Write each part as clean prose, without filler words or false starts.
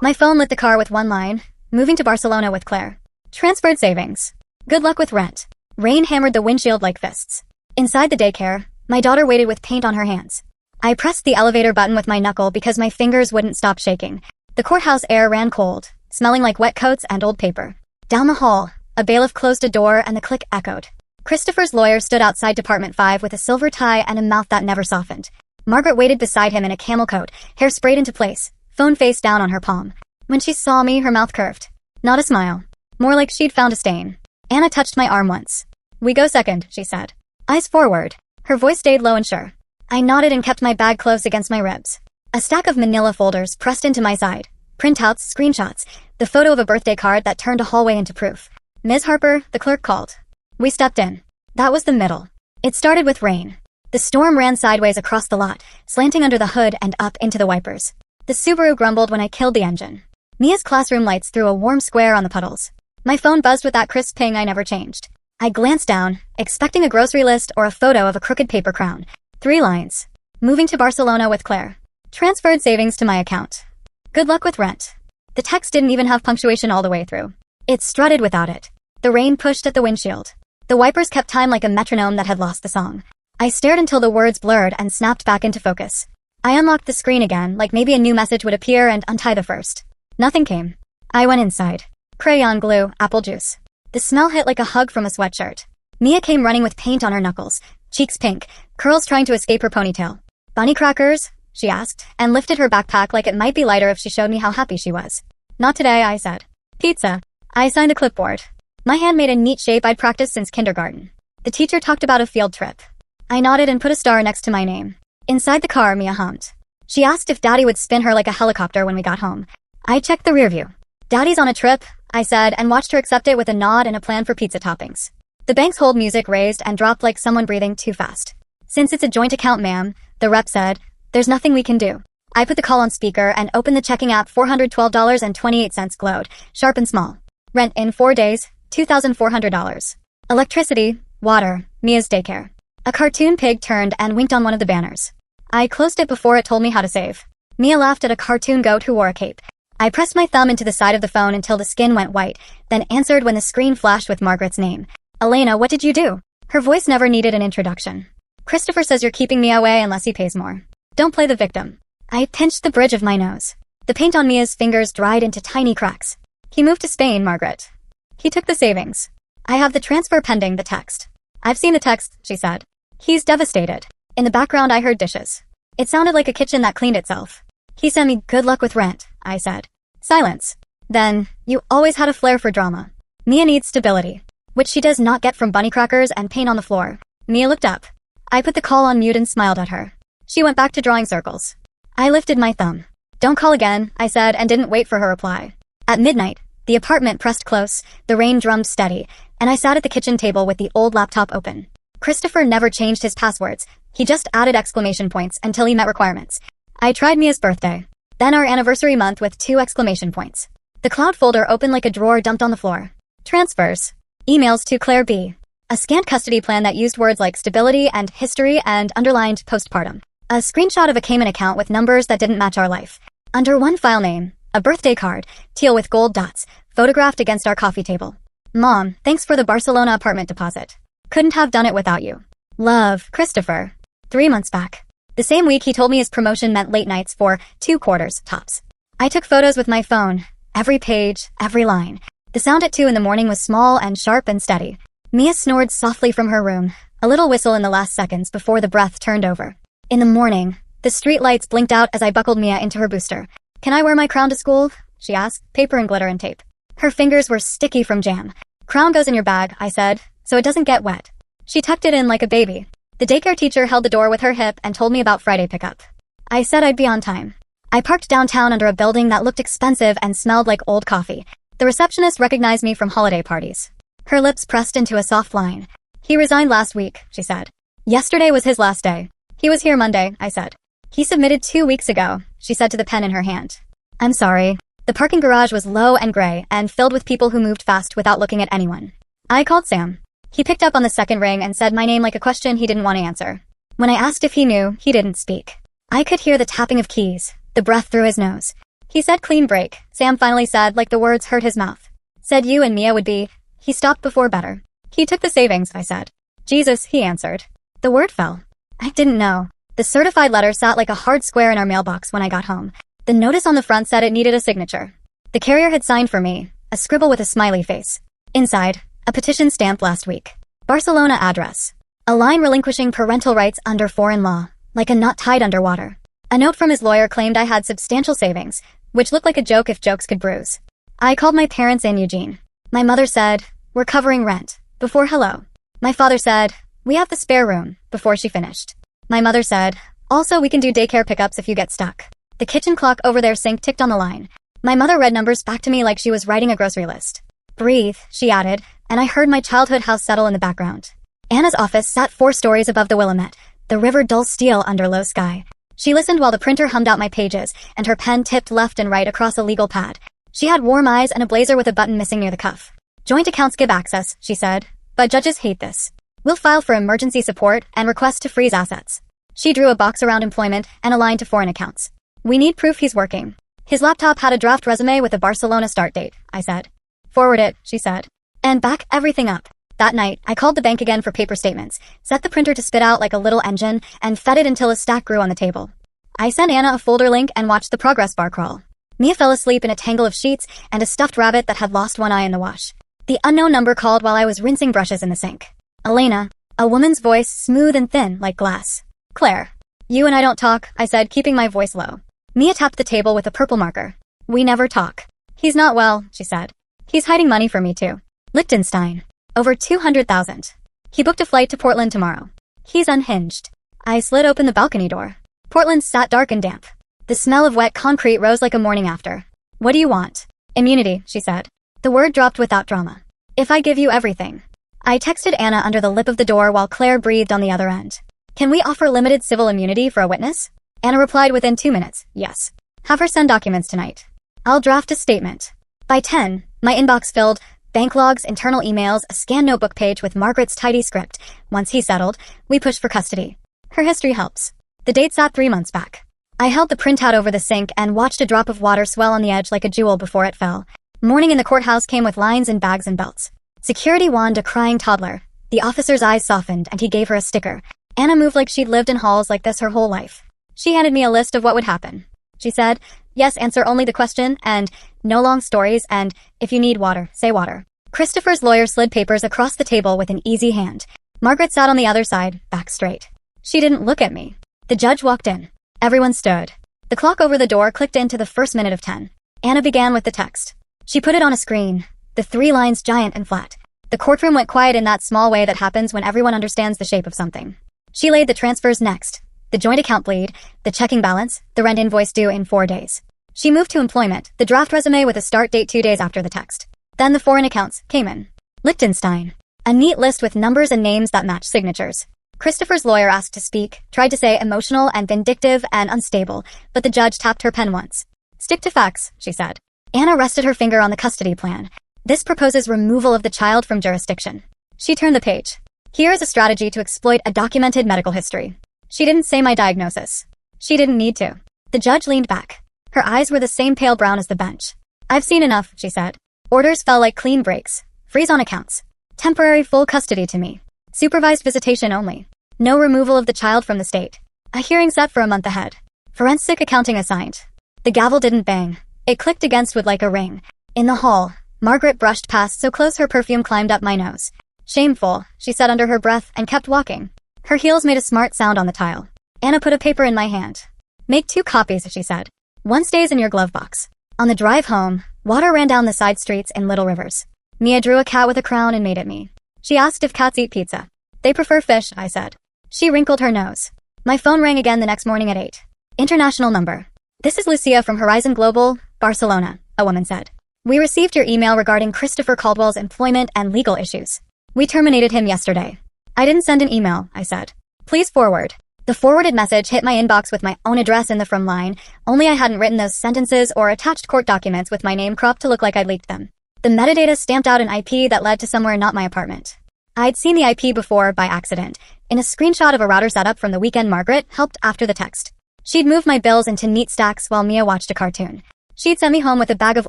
My phone lit the car with one line: moving to Barcelona with Claire. Transferred savings. Good luck with rent. Rain hammered the windshield like fists. Inside the daycare, my daughter waited with paint on her hands. I pressed the elevator button with my knuckle because my fingers wouldn't stop shaking. The courthouse air ran cold, smelling like wet coats and old paper. Down the hall, a bailiff closed a door and the click echoed. Christopher's lawyer stood outside Department 5 with a silver tie and a mouth that never softened. Margaret waited beside him in a camel coat, hair sprayed into place, phone face down on her palm. When she saw me, her mouth curved. Not a smile. More like she'd found a stain. Anna touched my arm once. "We go second," she said. Eyes forward. Her voice stayed low and sure. I nodded and kept my bag close against my ribs. A stack of manila folders pressed into my side. Printouts, screenshots, the photo of a birthday card that turned a hallway into proof. "Ms. Harper," the clerk called. We stepped in. That was the middle. It started with rain. The storm ran sideways across the lot, slanting under the hood and up into the wipers. The Subaru grumbled when I killed the engine. Mia's classroom lights threw a warm square on the puddles. My phone buzzed with that crisp ping I never changed. I glanced down, expecting a grocery list or a photo of a crooked paper crown. 3 lines. Moving to Barcelona with Claire. Transferred savings to my account. Good luck with rent. The text didn't even have punctuation all the way through. It strutted without it. The rain pushed at the windshield. The wipers kept time like a metronome that had lost the song. I stared until the words blurred and snapped back into focus. I unlocked the screen again, like maybe a new message would appear, and untie the first. Nothing came. I went inside. Crayon, glue, apple juice. The smell hit like a hug from a sweatshirt. Mia came running with paint on her knuckles, cheeks pink, curls trying to escape her ponytail. "Bunny crackers?" she asked, and lifted her backpack like it might be lighter if she showed me how happy she was. "Not today," I said. "Pizza." I signed the clipboard. My hand made a neat shape I'd practiced since kindergarten. The teacher talked about a field trip. I nodded and put a star next to my name. Inside the car, Mia hummed. She asked if Daddy would spin her like a helicopter when we got home. I checked the rearview. "Daddy's on a trip," I said, and watched her accept it with a nod and a plan for pizza toppings. The bank's hold music raised and dropped like someone breathing too fast. "Since it's a joint account, ma'am," the rep said, "there's nothing we can do." I put the call on speaker and opened the checking app. $412.28 glowed, sharp and small. Rent in 4 days, $2,400. Electricity, water, Mia's daycare. A cartoon pig turned and winked on one of the banners. I closed it before it told me how to save. Mia laughed at a cartoon goat who wore a cape. I pressed my thumb into the side of the phone until the skin went white, then answered when the screen flashed with Margaret's name. "Elena, what did you do?" Her voice never needed an introduction. "Christopher says you're keeping Mia away unless he pays more. Don't play the victim." I pinched the bridge of my nose. The paint on Mia's fingers dried into tiny cracks. "He moved to Spain, Margaret. He took the savings. I have the transfer pending," the text. "I've seen the text," she said. "He's devastated." In the background I heard dishes. It sounded like a kitchen that cleaned itself. "He sent me good luck with rent," I said. Silence. Then, "You always had a flair for drama. Mia needs stability, which she does not get from bunny crackers and paint on the floor." Mia looked up. I put the call on mute and smiled at her. She went back to drawing circles. I lifted my thumb. "Don't call again," I said, and didn't wait for her reply. At midnight, the apartment pressed close, the rain drummed steady, and I sat at the kitchen table with the old laptop open. Christopher never changed his passwords. He just added exclamation points until he met requirements. I tried Mia's birthday, then our anniversary month with 2 exclamation points. The cloud folder opened like a drawer dumped on the floor. Transfers. Emails to Claire B. A scanned custody plan that used words like stability and history and underlined postpartum. A screenshot of a Cayman account with numbers that didn't match our life. Under one file name, a birthday card, teal with gold dots, photographed against our coffee table. "Mom, thanks for the Barcelona apartment deposit. Couldn't have done it without you. Love, Christopher." 3 months back. The same week he told me his promotion meant late nights for 2 quarters, tops. I took photos with my phone. Every page, every line. The sound at 2 in the morning was small and sharp and steady. Mia snored softly from her room, a little whistle in the last seconds before the breath turned over. In the morning, the street lights blinked out as I buckled Mia into her booster. "Can I wear my crown to school?" she asked, paper and glitter and tape. Her fingers were sticky from jam. "Crown goes in your bag," I said, "so it doesn't get wet." She tucked it in like a baby. The daycare teacher held the door with her hip and told me about Friday pickup. I said I'd be on time. I parked downtown under a building that looked expensive and smelled like old coffee. The receptionist recognized me from holiday parties. Her lips pressed into a soft line. "He resigned last week," she said. "Yesterday was his last day. He was here Monday," I said. "He submitted 2 weeks ago," she said to the pen in her hand. "I'm sorry." The parking garage was low and gray and filled with people who moved fast without looking at anyone. I called Sam. He picked up on the second ring and said my name like a question he didn't want to answer. When I asked if he knew, he didn't speak. I could hear the tapping of keys, the breath through his nose. He said clean break, Sam finally said like the words hurt his mouth. Said you and Mia would be. He stopped before better. He took the savings, I said. Jesus, he answered. The word fell. I didn't know. The certified letter sat like a hard square in our mailbox when I got home. The notice on the front said it needed a signature. The carrier had signed for me, a scribble with a smiley face. Inside, a petition stamped last week. Barcelona address. A line relinquishing parental rights under foreign law, like a knot tied underwater. A note from his lawyer claimed I had substantial savings, which looked like a joke if jokes could bruise. I called my parents in Eugene. My mother said, we're covering rent, before hello. My father said, we have the spare room, before she finished. My mother said, also we can do daycare pickups if you get stuck. The kitchen clock over their sink ticked on the line. My mother read numbers back to me like she was writing a grocery list. Breathe, she added, and I heard my childhood house settle in the background. Anna's office sat 4 stories above the Willamette, the river dull steel under low sky. She listened while the printer hummed out my pages, and her pen tipped left and right across a legal pad. She had warm eyes and a blazer with a button missing near the cuff. Joint accounts give access, she said, but judges hate this. We'll file for emergency support and request to freeze assets. She drew a box around employment and a line to foreign accounts. We need proof he's working. His laptop had a draft resume with a Barcelona start date, I said. Forward it, she said. And back everything up. That night, I called the bank again for paper statements, set the printer to spit out like a little engine, and fed it until a stack grew on the table. I sent Anna a folder link and watched the progress bar crawl. Mia fell asleep in a tangle of sheets and a stuffed rabbit that had lost one eye in the wash. The unknown number called while I was rinsing brushes in the sink. Elena, a woman's voice smooth and thin like glass. Claire. You and I don't talk, I said, keeping my voice low. Mia tapped the table with a purple marker. We never talk. He's not well, she said. He's hiding money from me too. Liechtenstein. Over 200,000. He booked a flight to Portland tomorrow. He's unhinged. I slid open the balcony door. Portland sat dark and damp. The smell of wet concrete rose like a morning after. What do you want? Immunity, she said. The word dropped without drama. If I give you everything. I texted Anna under the lip of the door while Claire breathed on the other end. Can we offer limited civil immunity for a witness? Anna replied within 2 minutes, yes. Have her send documents tonight. I'll draft a statement. By 10, my inbox filled, bank logs, internal emails, a scanned notebook page with Margaret's tidy script. Once he settled, we pushed for custody. Her history helps. The date sat 3 months back. I held the printout over the sink and watched a drop of water swell on the edge like a jewel before it fell. Morning in the courthouse came with lines and bags and belts. Security wand a crying toddler. The officer's eyes softened and he gave her a sticker. Anna moved like she'd lived in halls like this her whole life. She handed me a list of what would happen. She said, yes, answer only the question, and no long stories, and if you need water, say water. Christopher's lawyer slid papers across the table with an easy hand. Margaret sat on the other side, back straight. She didn't look at me. The judge walked in. Everyone stood. The clock over the door clicked into the first minute of 10. Anna began with the text. She put it on a screen, the 3 lines giant and flat. The courtroom went quiet in that small way that happens when everyone understands the shape of something. She laid the transfers next. The joint account bleed, the checking balance, the rent invoice due in 4 days. She moved to employment, the draft resume with a start date 2 days after the text. Then the foreign accounts came in. Liechtenstein. A neat list with numbers and names that matched signatures. Christopher's lawyer asked to speak, tried to say emotional and vindictive and unstable, but the judge tapped her pen once. Stick to facts, she said. Anna rested her finger on the custody plan. This proposes removal of the child from jurisdiction. She turned the page. Here is a strategy to exploit a documented medical history. She didn't say my diagnosis. She didn't need to. The judge leaned back. Her eyes were the same pale brown as the bench. I've seen enough, she said. Orders fell like clean breaks. Freeze on accounts. Temporary full custody to me. Supervised visitation only. No removal of the child from the state. A hearing set for a month ahead. Forensic accounting assigned. The gavel didn't bang. It clicked against wood like a ring. In the hall, Margaret brushed past so close her perfume climbed up my nose. Shameful, she said under her breath and kept walking. Her heels made a smart sound on the tile. Anna put a paper in my hand. Make 2 copies, she said. One stays in your glove box. On the drive home, water ran down the side streets in little rivers. Mia drew a cat with a crown and made it me. She asked if cats eat pizza. They prefer fish, I said. She wrinkled her nose. My phone rang again the next morning at 8. International number. This is Lucia from Horizon Global, Barcelona, a woman said. We received your email regarding Christopher Caldwell's employment and legal issues. We terminated him yesterday. I didn't send an email, I said. Please forward. The forwarded message hit my inbox with my own address in the from line, only I hadn't written those sentences or attached court documents with my name cropped to look like I'd leaked them. The metadata stamped out an IP that led to somewhere not my apartment. I'd seen the IP before by accident, in a screenshot of a router setup from the weekend Margaret helped after the text. She'd moved my bills into neat stacks while Mia watched a cartoon. She'd sent me home with a bag of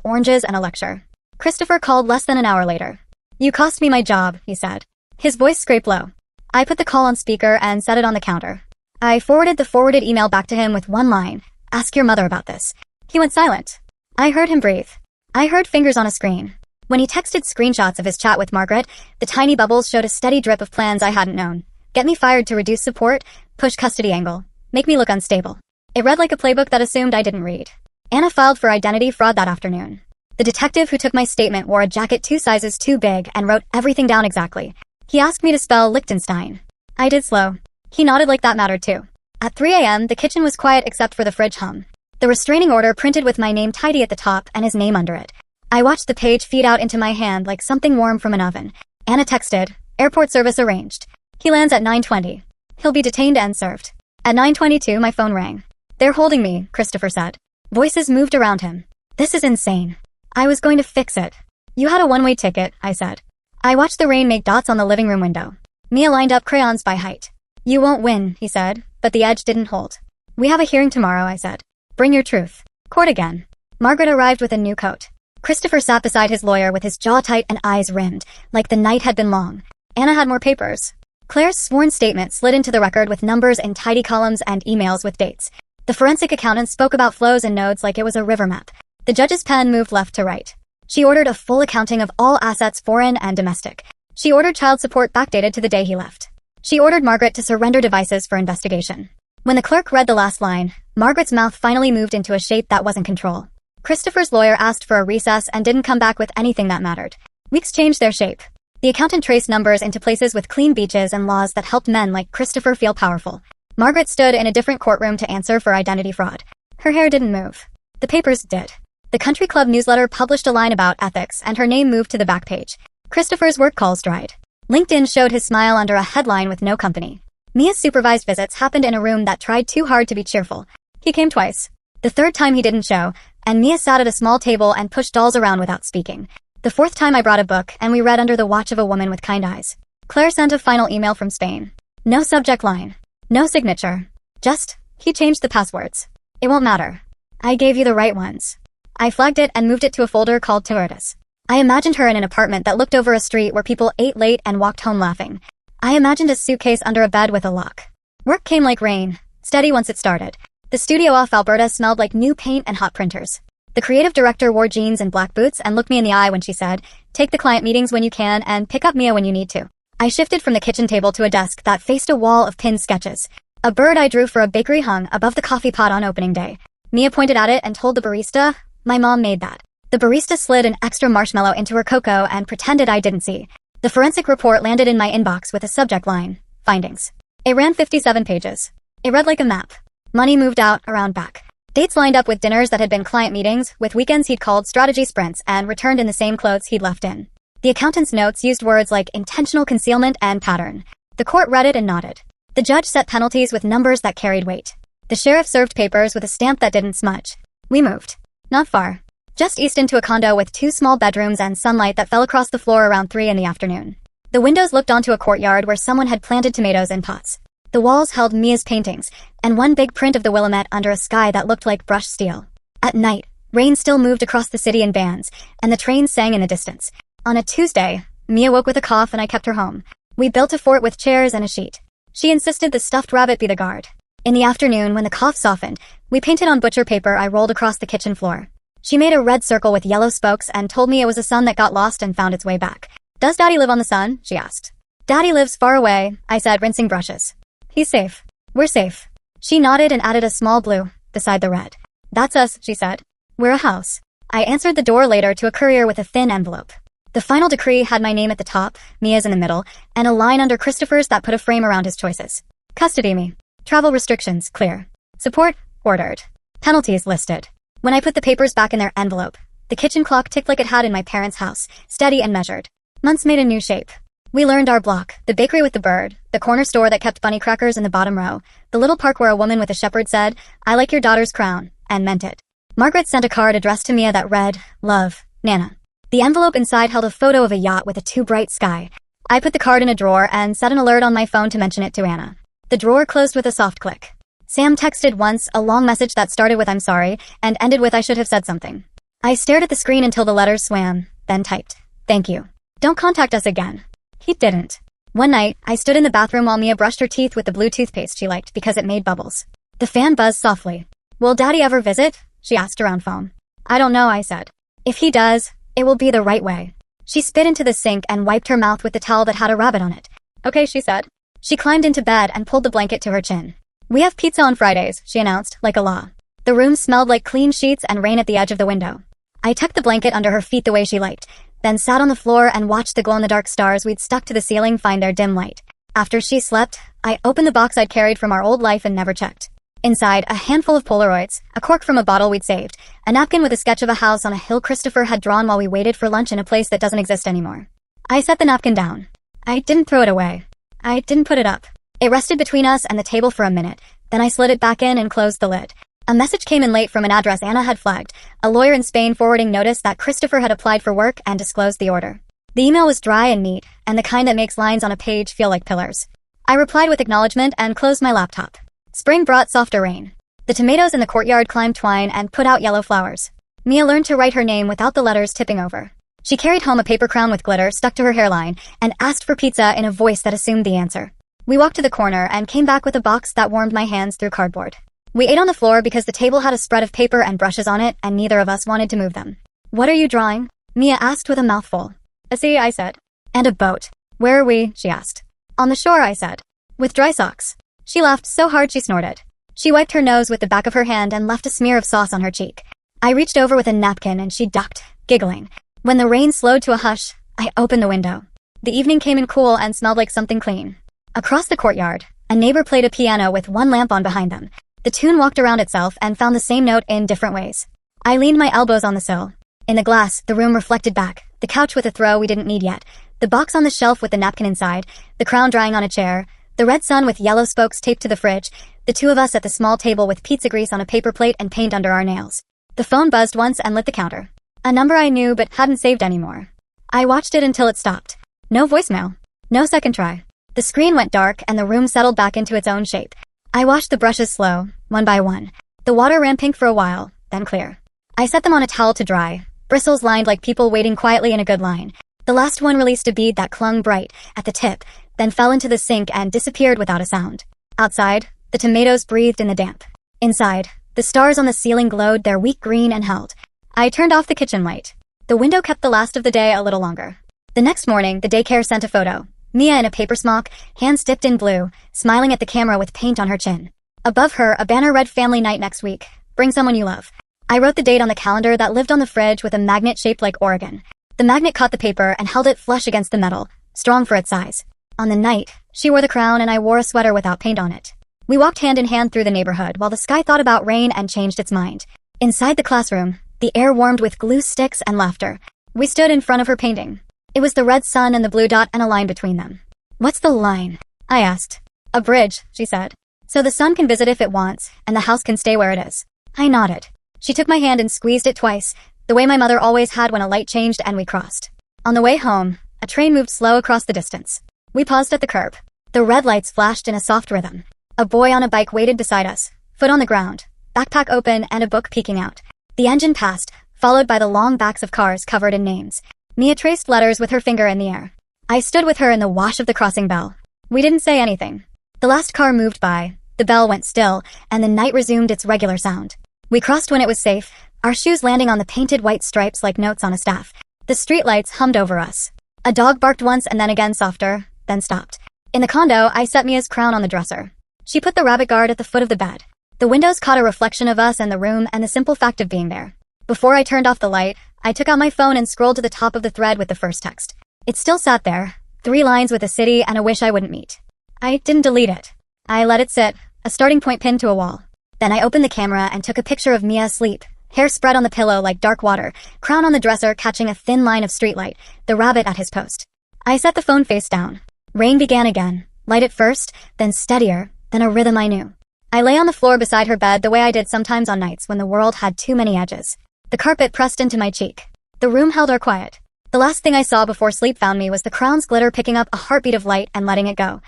oranges and a lecture. Christopher called less than an hour later. "You cost me my job," he said. His voice scraped low. I put the call on speaker and set it on the counter. I forwarded the forwarded email back to him with one line: "Ask your mother about this." He went silent. I heard him breathe. I heard fingers on a screen. When he texted screenshots of his chat with Margaret, the tiny bubbles showed a steady drip of plans I hadn't known. Get me fired to reduce support, push custody angle, make me look unstable. It read like a playbook that assumed I didn't read. Anna filed for identity fraud that afternoon. The detective who took my statement wore a jacket 2 sizes too big and wrote everything down exactly. He asked me to spell Liechtenstein. I did slow. He nodded like that mattered too. At 3 a.m., the kitchen was quiet except for the fridge hum. The restraining order printed with my name tidy at the top and his name under it. I watched the page feed out into my hand like something warm from an oven. Anna texted, "Airport service arranged. He lands at 9:20. He'll be detained and served." At 9:22, my phone rang. "They're holding me," Christopher said. Voices moved around him. "This is insane." I was going to fix it. "You had a one-way ticket," I said. I watched the rain make dots on the living room window. Mia lined up crayons by height. "You won't win," he said, but the edge didn't hold. "We have a hearing tomorrow," I said. "Bring your truth." Court again. Margaret arrived with a new coat. Christopher sat beside his lawyer with his jaw tight and eyes rimmed, like the night had been long. Anna had more papers. Claire's sworn statement slid into the record with numbers in tidy columns and emails with dates. The forensic accountant spoke about flows and nodes like it was a river map. The judge's pen moved left to right. She ordered a full accounting of all assets, foreign and domestic. She ordered child support backdated to the day he left. She ordered Margaret to surrender devices for investigation. When the clerk read the last line, Margaret's mouth finally moved into a shape that wasn't control. Christopher's lawyer asked for a recess and didn't come back with anything that mattered. Weeks changed their shape. The accountant traced numbers into places with clean beaches and laws that helped men like Christopher feel powerful. Margaret stood in a different courtroom to answer for identity fraud. Her hair didn't move. The papers did. The country club newsletter published a line about ethics and her name moved to the back page. Christopher's work calls dried. LinkedIn showed his smile under a headline with no company. Mia's supervised visits happened in a room that tried too hard to be cheerful. He came twice. The third time he didn't show, and Mia sat at a small table and pushed dolls around without speaking. The fourth time I brought a book and we read under the watch of a woman with kind eyes. Claire sent a final email from Spain. No subject line. No signature. Just, he changed the passwords. It won't matter. I gave you the right ones. I flagged it and moved it to a folder called Torres. I imagined her in an apartment that looked over a street where people ate late and walked home laughing. I imagined a suitcase under a bed with a lock. Work came like rain, steady once it started. The studio off Alberta smelled like new paint and hot printers. The creative director wore jeans and black boots and looked me in the eye when she said, "Take the client meetings when you can and pick up Mia when you need to." I shifted from the kitchen table to a desk that faced a wall of pinned sketches. A bird I drew for a bakery hung above the coffee pot on opening day. Mia pointed at it and told the barista, "My mom made that." The barista slid an extra marshmallow into her cocoa and pretended I didn't see. The forensic report landed in my inbox with a subject line, "Findings." It ran 57 pages. It read like a map. Money moved out, around back. Dates lined up with dinners that had been client meetings, with weekends he'd called strategy sprints and returned in the same clothes he'd left in. The accountant's notes used words like intentional concealment and pattern. The court read it and nodded. The judge set penalties with numbers that carried weight. The sheriff served papers with a stamp that didn't smudge. We moved. Not far. Just east into a condo with 2 small bedrooms and sunlight that fell across the floor around 3 in the afternoon. The windows looked onto a courtyard where someone had planted tomatoes in pots. The walls held Mia's paintings, and one big print of the Willamette under a sky that looked like brushed steel. At night, rain still moved across the city in bands, and the trains sang in the distance. On a Tuesday, Mia woke with a cough and I kept her home. We built a fort with chairs and a sheet. She insisted the stuffed rabbit be the guard. In the afternoon, when the cough softened, we painted on butcher paper I rolled across the kitchen floor. She made a red circle with yellow spokes and told me it was a sun that got lost and found its way back. "Does Daddy live on the sun?" she asked. "Daddy lives far away," I said, rinsing brushes. "He's safe. We're safe." She nodded and added a small blue beside the red. "That's us," she said. "We're a house." I answered the door later to a courier with a thin envelope. The final decree had my name at the top, Mia's in the middle, and a line under Christopher's that put a frame around his choices. Custody me. Travel restrictions, clear. Support, ordered. Penalties listed. When I put the papers back in their envelope, the kitchen clock ticked like it had in my parents' house, steady and measured. Months made a new shape. We learned our block, the bakery with the bird, the corner store that kept bunny crackers in the bottom row, the little park where a woman with a shepherd said, "I like your daughter's crown," and meant it. Margaret sent a card addressed to Mia that read, "Love, Nana." The envelope inside held a photo of a yacht with a too bright sky. I put the card in a drawer and set an alert on my phone to mention it to Anna. The drawer closed with a soft click. Sam texted once, a long message that started with "I'm sorry" and ended with "I should have said something." I stared at the screen until the letters swam, then typed, "Thank you. Don't contact us again." He didn't. One night, I stood in the bathroom while Mia brushed her teeth with the blue toothpaste she liked because it made bubbles. The fan buzzed softly. "Will Daddy ever visit?" she asked around phone. "I don't know," I said. "If he does, it will be the right way." She spit into the sink and wiped her mouth with the towel that had a rabbit on it. "Okay," she said. She climbed into bed and pulled the blanket to her chin. "We have pizza on Fridays," she announced, like a law. The room smelled like clean sheets and rain at the edge of the window. I tucked the blanket under her feet the way she liked, then sat on the floor and watched the glow-in-the-dark stars we'd stuck to the ceiling find their dim light. After she slept, I opened the box I'd carried from our old life and never checked. Inside, a handful of Polaroids, a cork from a bottle we'd saved, a napkin with a sketch of a house on a hill Christopher had drawn while we waited for lunch in a place that doesn't exist anymore. I set the napkin down. I didn't throw it away. I didn't put it up. It rested between us and the table for a minute, then I slid it back in and closed the lid. A message came in late from an address Anna had flagged, a lawyer in Spain forwarding notice that Christopher had applied for work and disclosed the order. The email was dry and neat, and the kind that makes lines on a page feel like pillars. I replied with acknowledgement and closed my laptop. Spring brought softer rain. The tomatoes in the courtyard climbed twine and put out yellow flowers. Mia learned to write her name without the letters tipping over. She carried home a paper crown with glitter stuck to her hairline and asked for pizza in a voice that assumed the answer. We walked to the corner and came back with a box that warmed my hands through cardboard. We ate on the floor because the table had a spread of paper and brushes on it and neither of us wanted to move them. "What are you drawing?" Mia asked with a mouthful. "A sea," I said. "And a boat." "Where are we?" she asked. "On the shore," I said. "With dry socks." She laughed so hard she snorted. She wiped her nose with the back of her hand and left a smear of sauce on her cheek. I reached over with a napkin and she ducked, giggling. When the rain slowed to a hush, I opened the window. The evening came in cool and smelled like something clean. Across the courtyard, a neighbor played a piano with one lamp on behind them. The tune walked around itself and found the same note in different ways. I leaned my elbows on the sill. In the glass, the room reflected back, the couch with a throw we didn't need yet, the box on the shelf with the napkin inside, the crown drying on a chair, the red sun with yellow spokes taped to the fridge, the two of us at the small table with pizza grease on a paper plate and paint under our nails. The phone buzzed once and lit the counter. A number I knew but hadn't saved anymore. I watched it until it stopped. No voicemail. No second try. The screen went dark and the room settled back into its own shape. I washed the brushes slow, one by one. The water ran pink for a while, then clear. I set them on a towel to dry, bristles lined like people waiting quietly in a good line. The last one released a bead that clung bright at the tip, then fell into the sink and disappeared without a sound. Outside, the tomatoes breathed in the damp. Inside, the stars on the ceiling glowed their weak green and held. I turned off the kitchen light. The window kept the last of the day a little longer. The next morning, the daycare sent a photo. Mia in a paper smock, hands dipped in blue, smiling at the camera with paint on her chin. Above her, a banner read "Family Night next week. Bring someone you love." I wrote the date on the calendar that lived on the fridge with a magnet shaped like Oregon. The magnet caught the paper and held it flush against the metal, strong for its size. On the night, she wore the crown and I wore a sweater without paint on it. We walked hand in hand through the neighborhood while the sky thought about rain and changed its mind. Inside the classroom, the air warmed with glue sticks and laughter. We stood in front of her painting. It was the red sun and the blue dot and a line between them. "What's the line?" I asked. "A bridge," she said. "So the sun can visit if it wants, and the house can stay where it is." I nodded. She took my hand and squeezed it twice, the way my mother always had when a light changed and we crossed. On the way home, a train moved slow across the distance. We paused at the curb. The red lights flashed in a soft rhythm. A boy on a bike waited beside us, foot on the ground, backpack open and a book peeking out. The engine passed, followed by the long backs of cars covered in names. Mia traced letters with her finger in the air. I stood with her in the wash of the crossing bell. We didn't say anything. The last car moved by, the bell went still, and the night resumed its regular sound. We crossed when it was safe, our shoes landing on the painted white stripes like notes on a staff. The streetlights hummed over us. A dog barked once and then again softer, then stopped. In the condo, I set Mia's crown on the dresser. She put the rabbit guard at the foot of the bed. The windows caught a reflection of us and the room and the simple fact of being there. Before I turned off the light, I took out my phone and scrolled to the top of the thread with the first text. It still sat there, 3 lines with a city and a wish I wouldn't meet. I didn't delete it. I let it sit, a starting point pinned to a wall. Then I opened the camera and took a picture of Mia asleep, hair spread on the pillow like dark water, crown on the dresser catching a thin line of streetlight, the rabbit at his post. I set the phone face down. Rain began again, light at first, then steadier, then a rhythm I knew. I lay on the floor beside her bed the way I did sometimes on nights when the world had too many edges. The carpet pressed into my cheek. The room held our quiet. The last thing I saw before sleep found me was the crown's glitter picking up a heartbeat of light and letting it go.